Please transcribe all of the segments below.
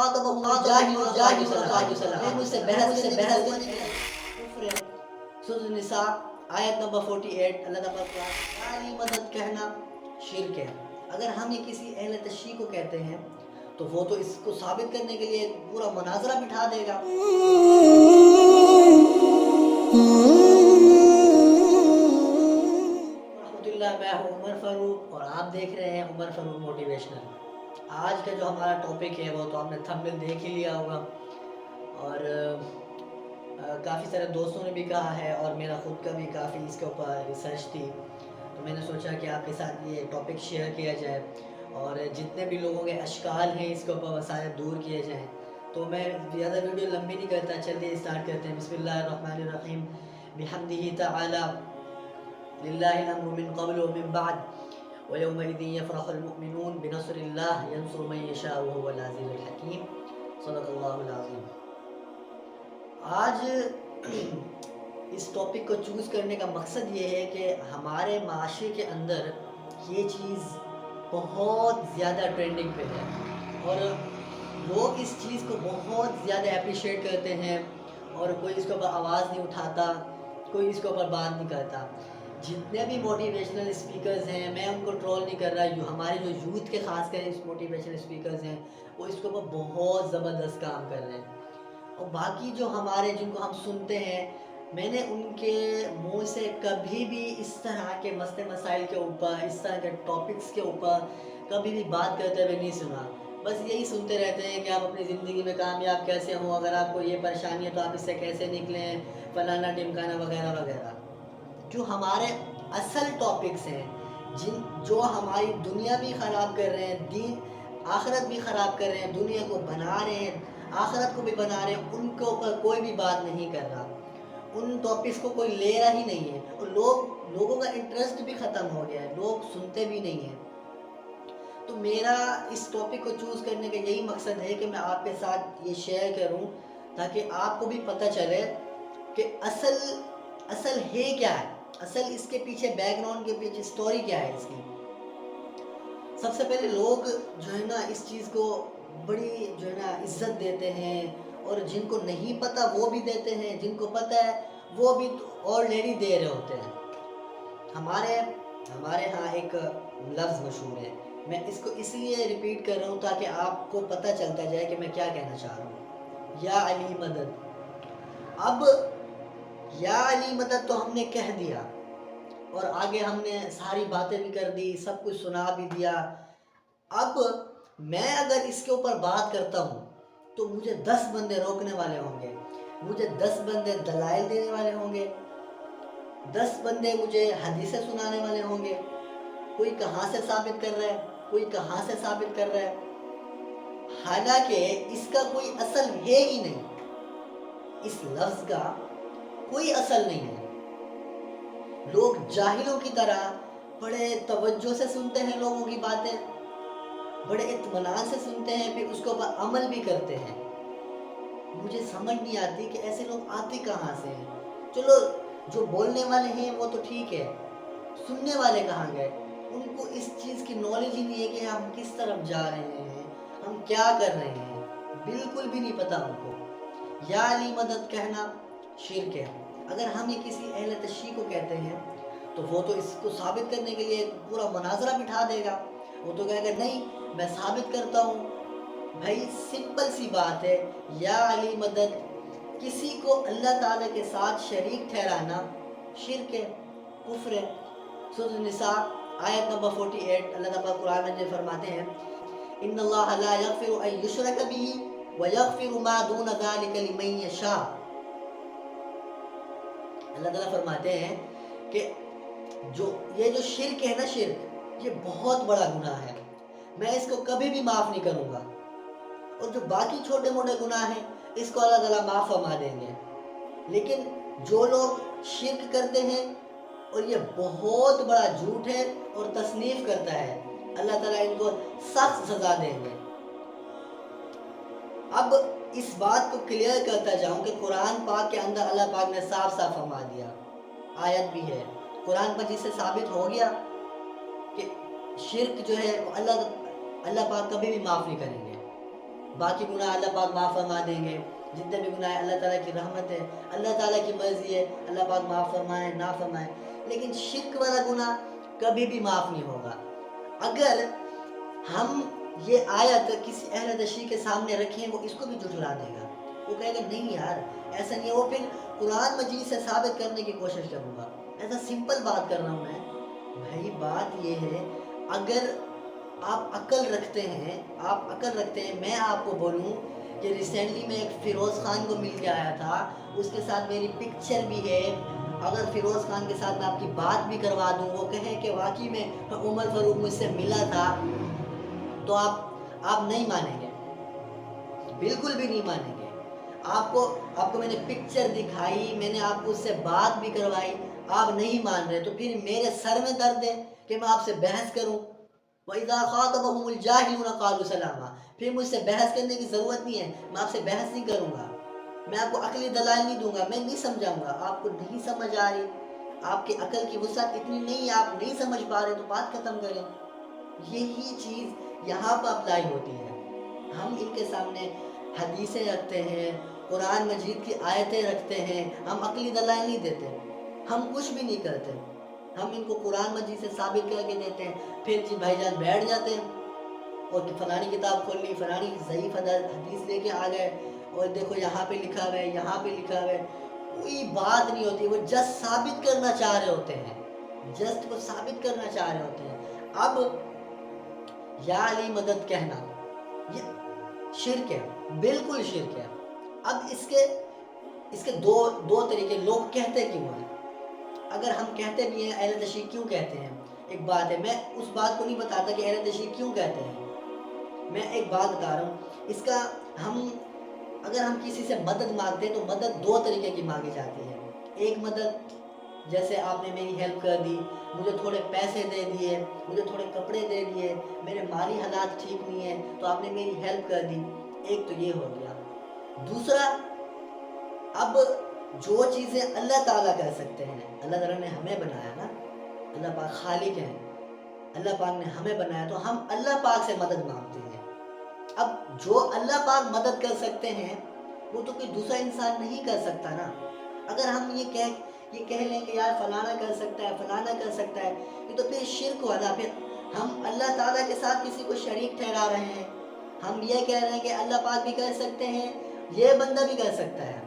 سورۃ النساء آیت نمبر 48 اللہ تعالیٰ کا علی مدد کہنا شرک ہے۔ اگر ہم یہ کسی اہل تشریع کو کہتے ہیں تو وہ تو اس کو ثابت کرنے کے لیے پورا مناظرہ بٹھا دے گا۔ رحمۃ اللہ، میں ہوں عمر فاروق اور آپ دیکھ رہے ہیں عمر فاروق موٹیویشنل۔ آج کا جو ہمارا ٹاپک ہے وہ تو آپ نے تھمبنیل دیکھ ہی لیا ہوگا، اور کافی سارے دوستوں نے بھی کہا ہے اور میرا خود کا بھی کافی اس کے اوپر ریسرچ تھی، تو میں نے سوچا کہ آپ کے ساتھ یہ ٹاپک شیئر کیا جائے اور جتنے بھی لوگوں کے اشکال ہیں اس کے اوپر وسائل دور کیے جائیں۔ تو میں زیادہ ویڈیو لمبی نہیں کرتا، چلیے اسٹارٹ کرتے ہیں۔ بسم اللہ الرحمن الرحیم، بحمدہ تعالی، للہ الامر من قبل ومن بعد، ویومئذ یفرح المؤمنون بنصر اللہ ینصر من یشاء وهو العزیز الحکیم، صدق اللہ العظیم۔ آج اس ٹاپک کو چوز کرنے کا مقصد یہ ہے کہ ہمارے معاشرے کے اندر یہ چیز بہت زیادہ ٹرینڈنگ پہ ہے اور لوگ اس چیز کو بہت زیادہ اپریشیٹ کرتے ہیں، اور کوئی اس کے اوپر آواز نہیں اٹھاتا، کوئی اس کے اوپر بات نہیں کرتا۔ جتنے بھی موٹیویشنل اسپیکرز ہیں، میں ان کو ٹرول نہیں کر رہا، ہمارے جو یوتھ کے خاص کر موٹیویشنل اسپیکرز ہیں وہ اس کے اوپر بہت زبردست کام کر رہے ہیں، اور باقی جو ہمارے جن کو ہم سنتے ہیں، میں نے ان کے منہ سے کبھی بھی اس طرح کے مسئلے مسائل کے اوپر، اس طرح کے ٹاپکس کے اوپر کبھی بھی بات کرتے ہوئے نہیں سنا۔ بس یہی سنتے رہتے ہیں کہ آپ اپنی زندگی میں کامیاب کیسے ہوں، اگر آپ کو یہ پریشانی ہے تو آپ اس سے کیسے نکلیں، فلانا ٹمکانا وغیرہ وغیرہ۔ جو ہمارے اصل ٹاپکس ہیں، جو ہماری دنیا بھی خراب کر رہے ہیں، دین آخرت بھی خراب کر رہے ہیں، دنیا کو بنا رہے ہیں، آخرت کو بھی بنا رہے ہیں، ان کے اوپر کوئی بھی بات نہیں کر رہا، ان ٹاپکس کو کوئی لے رہا ہی نہیں ہے، اور لوگوں کا انٹرسٹ بھی ختم ہو گیا ہے، لوگ سنتے بھی نہیں ہیں۔ تو میرا اس ٹاپک کو چوز کرنے کا یہی مقصد ہے کہ میں آپ کے ساتھ یہ شیئر کروں تاکہ آپ کو بھی پتہ چلے کہ اصل ہے کیا ہے، اصل اس کے پیچھے بیک گراؤنڈ کے پیچھے سٹوری کیا ہے اس کی۔ سب سے پہلے لوگ جو ہے نا اس چیز کو بڑی جو ہے نا عزت دیتے ہیں، اور جن کو نہیں پتہ وہ بھی دیتے ہیں، جن کو پتہ ہے وہ بھی آلریڈی دے رہے ہوتے ہیں۔ ہمارے ہاں ایک لفظ مشہور ہے، میں اس کو اس لیے ریپیٹ کر رہا ہوں تاکہ آپ کو پتہ چلتا جائے کہ میں کیا کہنا چاہ رہا ہوں۔ یا علی مدد۔ اب یا علی مدد تو ہم نے کہہ دیا، اور آگے ہم نے ساری باتیں بھی کر دی، سب کچھ سنا بھی دیا۔ اب میں اگر اس کے اوپر بات کرتا ہوں تو مجھے 10 بندے روکنے والے ہوں گے، مجھے 10 بندے دلائل دینے والے ہوں گے، 10 بندے مجھے حدیثیں سنانے والے ہوں گے، کوئی کہاں سے ثابت کر رہا ہے، کوئی کہاں سے ثابت کر رہا ہے، حالانکہ اس کا کوئی اصل ہے ہی نہیں، اس لفظ کا کوئی اصل نہیں ہے۔ لوگ جاہلوں کی طرح بڑے توجہ سے سنتے ہیں لوگوں کی باتیں، بڑے اطمینان سے سنتے ہیں، پھر اس کے اوپر عمل بھی کرتے ہیں۔ مجھے سمجھ نہیں آتی کہ ایسے لوگ آتے کہاں سے ہیں۔ چلو جو بولنے والے ہیں وہ تو ٹھیک ہے، سننے والے کہاں گئے؟ ان کو اس چیز کی نالج ہی نہیں ہے کہ ہم کس طرف جا رہے ہیں، ہم کیا کر رہے ہیں، بالکل بھی نہیں پتہ ان کو۔ یا علی مدد کہنا شرک ہے۔ اگر ہم یہ کسی اہل تشریع کو کہتے ہیں تو وہ تو اس کو ثابت کرنے کے لیے پورا مناظرہ بٹھا دے گا، وہ تو کہے گا نہیں میں ثابت کرتا ہوں۔ بھائی سمپل سی بات ہے، یا علی مدد، کسی کو اللہ تعالیٰ کے ساتھ شریک ٹھہرانا شرک ہے، کفر ہے۔ سورۃ النساء آیت نمبر 48 اللہ تعالیٰ قرآن میں فرماتے ہیں ان اللہ لا یغفر ان یشرک بہ ویغفر ما دون ذلک لمن یشاء۔ اللہ تعالیٰ فرماتے ہیں کہ یہ جو شرک ہے نا، شرک یہ بہت بڑا گناہ ہے، میں اس کو کبھی بھی معاف نہیں کروں گا، اور جو باقی چھوٹے موٹے گناہ ہیں اس کو اللہ تعالیٰ معاف فرما دیں گے۔ لیکن جو لوگ شرک کرتے ہیں اور یہ بہت بڑا جھوٹ ہے اور تصنیف کرتا ہے، اللہ تعالیٰ ان کو سخت سزا دیں گے۔ اب اس بات کو کلیئر کرتا جاؤں کہ قرآن پاک کے اندر اللہ پاک نے صاف صاف فرما دیا، آیت بھی ہے قرآن پر جس سے ثابت ہو گیا کہ شرک جو ہے وہ اللہ پاک کبھی بھی معاف نہیں کریں گے۔ बाकी गुनाह अल्लाह पाक माफ़ फरमा देंगे, जितने भी गुनाह अल्लाह ताला की रहमत है, अल्लाह ताला की मर्ज़ी है, अल्लाह पाक माफ़ फरमाए ना फरमाए। लेकिन शिर्क वाला गुनाह कभी भी माफ़ नहीं होगा। अगर हम ये आयत किसी अहले तशरीह के सामने रखें, वो इसको भी झुठला देगा, वो कहेगा नहीं यार ऐसा नहीं है, वो फिर कुरान मजीद से साबित करने की कोशिश करूँगा। ऐसा सिंपल बात कर रहा हूँ मैं भाई। बात ये है, अगर आप अकल रखते हैं, मैं आपको बोलूँ कि रिसेंटली मैं एक फ़िरोज़ ख़ान को मिल के आया था, उसके साथ मेरी पिक्चर भी है। अगर फ़िरोज़ ख़ान के साथ मैं आपकी बात भी करवा दूँ, वो कहें कि वाकई में उमर फ़ारूक मुझसे मिला था, तो आप नहीं मानेंगे, बिल्कुल भी नहीं मानेंगे। आपको मैंने पिक्चर दिखाई, मैंने आपको उससे बात भी करवाई, आप नहीं मान रहे, तो फिर मेरे सर में दर्द है कि मैं आपसे बहस करूं। वइज़ा ख़ातबहुमुल जाहिलून क़ालू सलामा, फिर मुझसे बहस करने की ज़रूरत नहीं है, मैं आपसे बहस नहीं करूंगा, मैं आपको अकली दलाइल नहीं दूंगा, मैं नहीं समझाऊंगा। आपको नहीं समझ आ रही, आपकी अकल की वुसअत इतनी नहीं है, आप नहीं समझ पा रहे, तो बात ख़त्म करें। यही चीज़ यहाँ पर अप्लाई होती है। हम इनके सामने हदीसें रखते हैं, कुरान मजीद की आयतें रखते हैं, हम अकली दलाइल नहीं देते, हम कुछ भी नहीं करते, हम इनको कुरान मजीद से साबित करके देते हैं। फिर जी भाईजान बैठ जाते हैं और फलानी किताब खोल ली, फलानी ज़ईफ़ हदीस लेके आ गए, और देखो यहाँ पे लिखा हुआ है, यहाँ पे लिखा हुआ है। कोई बात नहीं होती, वो जस्ट साबित करना चाह रहे होते हैं, जस्ट वो साबित करना चाह रहे होते हैं। अब या अली मदद कहना ये शिर्क है, बिल्कुल शिर्क है। अब इसके दो तरीके, लोग कहते क्यों हैं? अगर हम कहते भी हैं, अहले तशरीह क्यों कहते हैं? एक बात है, मैं उस बात को नहीं बताता कि अहले तशरीह क्यों कहते हैं, मैं एक बात बता रहा हूँ। इसका अगर हम किसी से मदद मांगते हैं, तो मदद दो तरीके की मांगी जाती है। एक मदद, जैसे आपने मेरी हेल्प कर दी, मुझे थोड़े पैसे दे दिए, मुझे थोड़े कपड़े दे दिए, मेरे माली हालात ठीक नहीं है, तो आपने मेरी हेल्प कर दी, एक तो ये हो गया। दूसरा, अब जो चीज़ें अल्लाह ताला कर सकते हैं, अल्लाह ताला ने हमें बनाया ना, अल्लाह पाक खालिक है, अल्लाह पाक ने हमें बनाया, तो हम अल्लाह पाक से मदद मांगते हैं। अब जो अल्लाह पाक मदद कर सकते हैं, वो तो कोई दूसरा इंसान नहीं कर सकता ना। अगर हम ये कह लें कि यार फलाना कर सकता है, फलाना कर सकता है, ये तो फिर शिर्क हुआ। फिर हम अल्लाह ताला के साथ किसी को शरीक ठहरा रहे हैं। हम ये कह रहे हैं कि अल्लाह पाक भी कर सकते हैं, ये बंदा भी कर सकता है,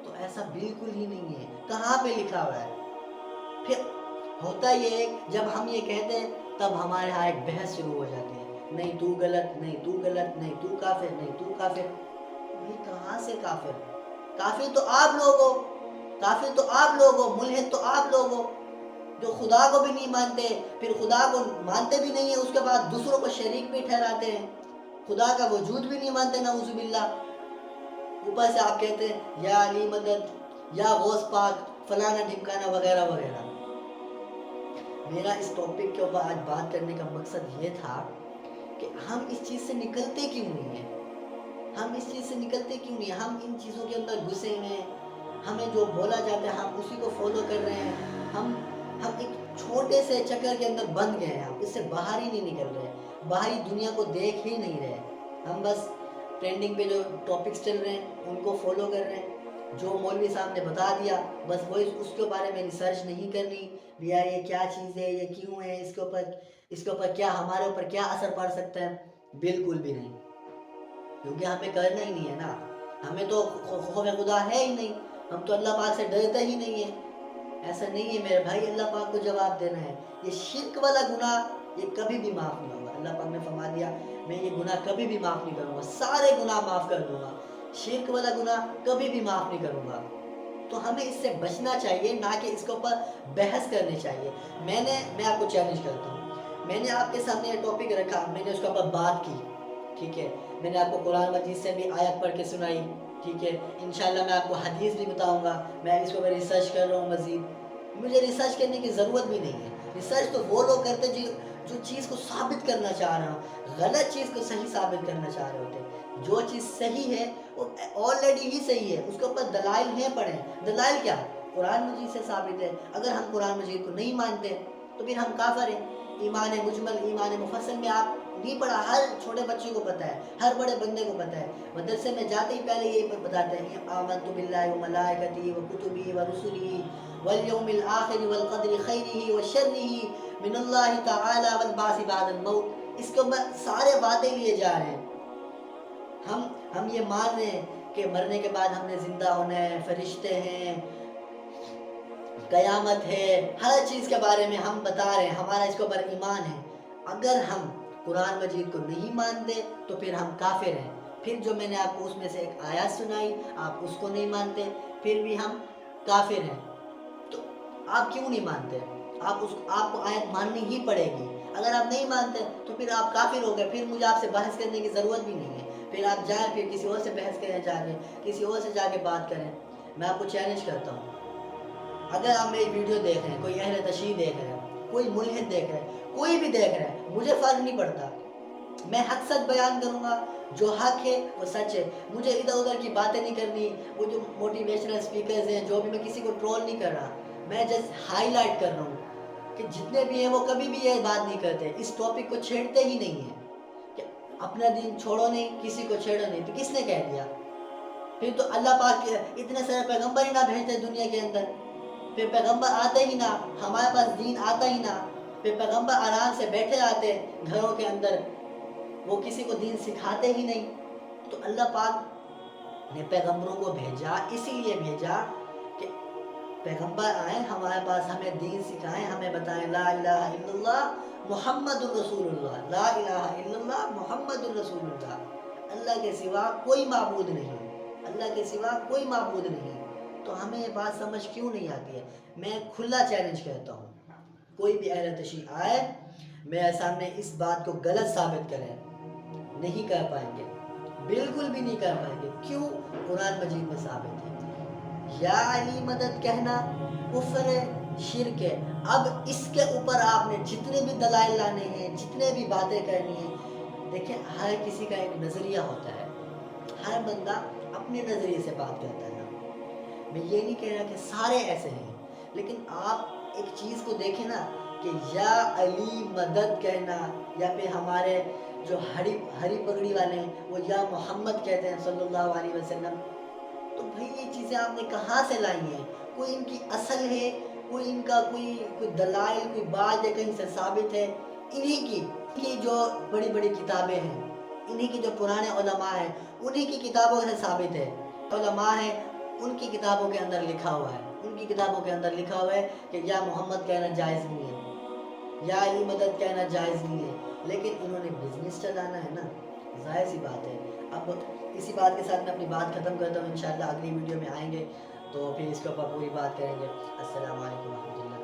तो ऐसा बिल्कुल ही नहीं है। कहाँ पे लिखा हुआ है? फिर होता ये है, जब हम ये कहते हैं, तब हमारे यहाँ एक बहस शुरू हो जाती है, नहीं तू गलत, नहीं तू गलत, नहीं तू काफिर, नहीं तू काफिर। ये कहाँ से काफिर? काफिर तो आप लोग हो, काफिर तो आप लोग हो, मुल्हिद तो आप लोग हो, जो खुदा को भी नहीं मानते, फिर खुदा को मानते भी नहीं है, उसके बाद दूसरों को शरीक भी ठहराते हैं, खुदा का वजूद भी नहीं मानते, नाउज़ुबिल्लाह। ऊपर से आप कहते हैं या अली मदद, या गौस पाक, फलाना ढिमकाना वगैरह वगैरह। मेरा इस टॉपिक के ऊपर आज बात करने का मकसद ये था कि हम इस चीज़ से निकलते क्यों नहीं हैं, हम इस चीज़ से निकलते क्यों नहीं हैं? हम इन चीज़ों के अंदर घुसे हुए हैं, हमें जो बोला जाता है हम उसी को फॉलो कर रहे हैं। हम एक छोटे से चक्कर के अंदर बंद गए हैं, हम इससे बाहर ही नहीं निकल रहे, बाहरी दुनिया को देख ही नहीं रहे। हम बस ट्रेंडिंग पे जो टॉपिक्स चल रहे हैं उनको फॉलो कर रहे हैं, जो मौलवी साहब ने बता दिया बस वही, उसके बारे में रिसर्च नहीं करनी भैया, ये क्या चीज़ है, ये क्यों है, इसके ऊपर क्या, हमारे ऊपर क्या असर पड़ सकता है, बिल्कुल भी नहीं, क्योंकि हमें करना ही नहीं है ना। हमें तो खौफ खुदा है ही नहीं, हम तो अल्लाह पाक से डरते ही नहीं है। ऐसा नहीं है मेरे भाई, अल्लाह पाक को जवाब देना है। ये शिर्क वाला गुनाह ये कभी भी माफ़ नहीं होगा। अल्लाह पाक ने फरमा दिया मैं ये गुनाह कभी भी माफ़ नहीं करूँगा, सारे गुनाह माफ़ कर दूँगा, शिर्क वाला गुनाह कभी भी माफ़ नहीं करूँगा। तो हमें इससे बचना चाहिए, ना कि इसके ऊपर बहस करनी चाहिए। मैं आपको चैलेंज करता हूँ, मैंने आपके सामने ये टॉपिक रखा, मैंने उसके ऊपर बात की, ठीक है, मैंने आपको कुरान मजीद से भी आयत पढ़ के सुनाई, ठीक है, इंशाल्लाह मैं आपको हदीस भी बताऊंगा, मैं इसके ऊपर रिसर्च कर रहा हूँ मज़ीद, मुझे रिसर्च करने की ज़रूरत भी नहीं है। रिसर्च तो वो लोग करते जो चीज़ को साबित करना चाह रहे हो, गलत चीज़ को सही साबित करना चाह रहे होते हैं। जो चीज़ सही है वो ऑलरेडी ही सही है, उसके ऊपर दलाइल हैं पड़े, दलाइल क्या, कुरान मजीद से साबित है। अगर हम कुरान मजीद को नहीं मानते तो फिर हम काफिर हैं। ईमान मुजमल, ईमान मुफस्सल में आप نہیں पढ़ा, हर छोटे बच्चे को पता है, हर बड़े बंदे को पता है। मदरसे में जाते ही पहले यही बताते हैं, आमन्तु बिल्लाहि व मलाइकतिही व कुतुबिही व रुसुलिही वल यौमिल आखिर वल क़द्रि खैरिही व शर्रिही मिनल्लाहि तआला वल बासी बादल मौत। इसके ऊपर सारे वादे लिए जा रहे हैं। हम ये मान रहे हैं कि मरने के बाद हमने जिंदा होना है, फरिश्ते हैं, क़यामत है, हर चीज़ के बारे में हम बता रहे हैं, हमारा इसके ऊपर ईमान है। अगर हम कुरान मजीद को नहीं मानते तो फिर हम काफिर हैं। फिर जो मैंने आपको उसमें से एक आयत सुनाई, आप उसको नहीं मानते, फिर भी हम काफिर हैं। तो आप क्यों नहीं मानते? आपको आयत माननी ही पड़ेगी। अगर आप नहीं मानते तो फिर आप काफिर हो गए, फिर मुझे आपसे बहस करने की ज़रूरत भी नहीं है। फिर आप जाएँ, फिर किसी और से बहस करें, जाके किसी और से जाके बात करें। मैं आपको चैलेंज करता हूँ, अगर आप मेरी वीडियो देख रहे हैं, कोई अहले तशरीह देख रहे हैं, कोई मुल्हिद देख रहे हैं, कोई भी देख रहा है, मुझे फ़र्क नहीं पड़ता। मैं हक सच बयान करूँगा, जो हक है वो सच है। मुझे इधर उधर की बातें नहीं करनी। वो जो मोटिवेशनल स्पीकर्स हैं, जो भी, मैं किसी को ट्रोल नहीं कर रहा, मैं जस्ट हाईलाइट कर रहा हूँ कि जितने भी हैं वो कभी भी ये बात नहीं करते, इस टॉपिक को छेड़ते ही नहीं हैं कि अपना दीन छोड़ो नहीं, किसी को छेड़ो नहीं। तो किसने कह दिया? फिर तो अल्लाह पाक इतने सारे पैगम्बर ही ना भेजते दुनिया के अंदर, फिर पैगम्बर आते ही ना, हमारे पास दीन आता ही ना, फिर पैगम्बर आराम से बैठे आते घरों के अंदर, वो किसी को दीन सिखाते ही नहीं। तो अल्लाह पाक ने पैगम्बरों को भेजा, इसीलिए भेजा कि पैगम्बर आए हमारे पास, हमें दीन सिखाएं, हमें बताएं ला इलाहा इल्लल्लाह मुहम्मदुर रसूलुल्लाह, ला इलाहा इल्लल्लाह मुहम्मदुर रसूलुल्लाह। अल्लाह के सिवा कोई माबूद नहीं, अल्लाह के सिवा कोई माबूद नहीं। तो हमें ये बात समझ क्यों नहीं आती है? मैं खुला चैलेंज करता हूँ, कोई भी अहले तशरीह आए मेरे सामने इस बात को गलत साबित करें, नहीं कर पाएंगे, बिल्कुल भी नहीं कर पाएंगे। क्यों? कुरान मजीद में साबित है। या अली मदद कहना कुफ्र है, शिरक है। अब इसके ऊपर आपने जितने भी दलाइल लाने हैं, जितने भी बातें करनी है, देखिए हर किसी का एक नज़रिया होता है, हर बंदा अपने नज़रिए से बात करता है। मैं ये नहीं कह रहा कि सारे ऐसे हैं, लेकिन आप एक चीज़ को देखें ना कि या अली मदद कहना, या फिर हमारे जो हरी पगड़ी वाले हैं वो या मोहम्मद कहते हैं सल्लल्लाहु अलैहि वसल्लम। तो भाई ये चीज़ें आपने कहाँ से लाई हैं? कोई इनकी असल है, कोई इनका कोई दलाइल, कोई बात है कहीं से साबित है? इन्हीं की जो बड़ी बड़ी किताबें हैं, इन्हीं की जो पुराने उलमा हैं, उन्हीं की किताबों से साबित है। उलमा है, उनकी किताबों के अंदर लिखा हुआ है, उनकी किताबों के अंदर लिखा हुआ है कि या मोहम्मद कहना जायज़ नहीं है, या अली मदद कहना जायज़ नहीं है। लेकिन इन्होंने बिजनेस चलाना है ना, ज़ाहिर सी बात है। अब इसी बात के साथ मैं अपनी बात ख़त्म करता हूँ। इंशाअल्लाह अगली वीडियो में आएंगे तो फिर इसके ऊपर पूरी बात करेंगे। अस्सलाम वालेकुम।